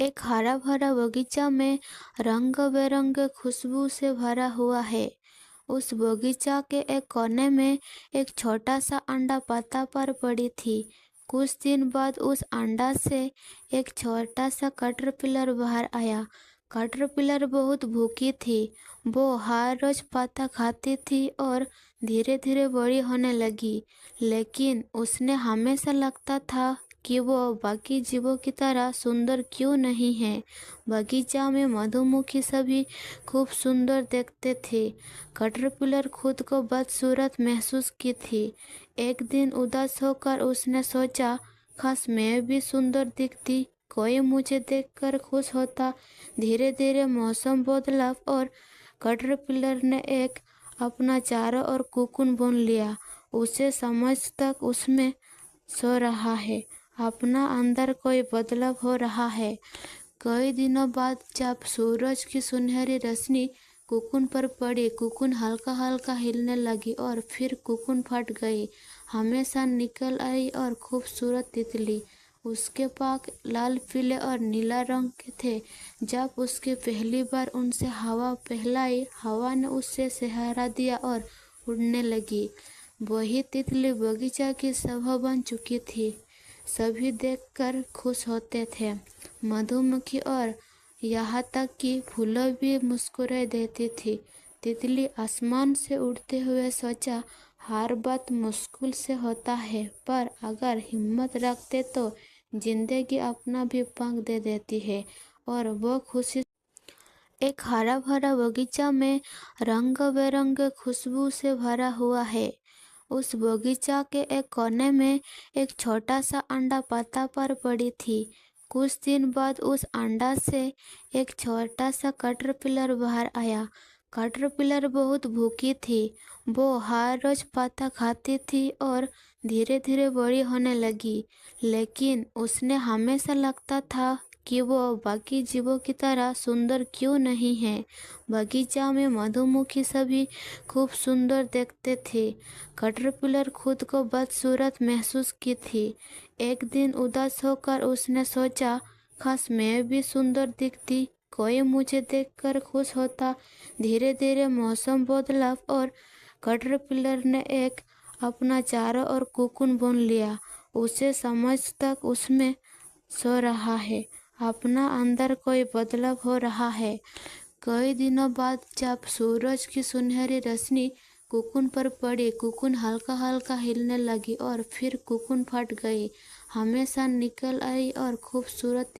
एक हरा भरा बगीचा में रंग बिरंगे खुशबू से भरा हुआ है। उस बगीचा के एक कोने में एक छोटा सा अंडा पत्ता पर पड़ी थी। कुछ दिन बाद उस अंडा से एक छोटा सा कैटरपिलर बाहर आया। कैटरपिलर बहुत भूखी थी। वो हर रोज पत्ता खाती थी और धीरे धीरे बड़ी होने लगी। लेकिन उसने हमेशा लगता था कि वो बाकी जीवों की तरह सुंदर क्यों नहीं है। बगीचा में मधुमक्खी सभी खूब सुंदर देखते थे। कैटरपिलर खुद को बदसूरत महसूस की थी। एक दिन उदास होकर उसने सोचा, काश मैं भी सुंदर दिखती, कोई मुझे देखकर खुश होता। धीरे धीरे मौसम बदला और कैटरपिलर ने एक अपना चारा और कोकून बुन लिया। उसे समझ तक उसमें सो रहा है, अपना अंदर कोई बदलाव हो रहा है। कई दिनों बाद जब सूरज की सुनहरी रोशनी कोकून पर पड़ी, कोकून हल्का हल्का हिलने लगी और फिर कोकून फट गई। हमेशा निकल आई और खूबसूरत तितली। उसके पंख लाल पीले और नीला रंग के थे। जब उसके पहली बार उनसे हवा फैलाई, हवा ने उससे सहारा दिया और उड़ने लगी। वही तितली बगीचा की शोभा बन चुकी थी। सभी देखकर खुश होते थे, मधुमक्खी और यहाँ तक कि फूलों भी मुस्कुरा देती थी। तितली आसमान से उड़ते हुए सोचा, हर बात मुश्किल से होता है, पर अगर हिम्मत रखते तो जिंदगी अपना भी पंख दे देती है। और वो खुशी एक हरा भरा बगीचा में रंग बिरंगे खुशबू से भरा हुआ है। उस बगीचा के एक कोने में एक छोटा सा अंडा पत्ता पर पड़ी थी। कुछ दिन बाद उस अंडा से एक छोटा सा कैटरपिलर बाहर आया। कैटरपिलर बहुत भूखी थी। वो हर रोज पत्ता खाती थी और धीरे धीरे बड़ी होने लगी। लेकिन उसने हमेशा लगता था कि वो बाकी जीवों की तरह सुंदर क्यों नहीं है। बगीचा में मधुमक्खी सभी खूब सुंदर देखते थे। कैटरपिलर खुद को बदसूरत महसूस की थी। एक दिन उदास होकर उसने सोचा, काश मैं भी सुंदर दिखती, कोई मुझे देखकर खुश होता। धीरे धीरे मौसम बदला और कैटरपिलर ने एक अपना चारा और कोकून बुन लिया। उसे समझ तक उसमें सो रहा है, अपना अंदर कोई बदलाव हो रहा है। कई दिनों बाद जब सूरज की सुनहरी रोशनी कोकून पर पड़ी, कोकून हल्का हल्का हिलने लगी और फिर कोकून फट गई। हमेशा निकल आई और खूबसूरत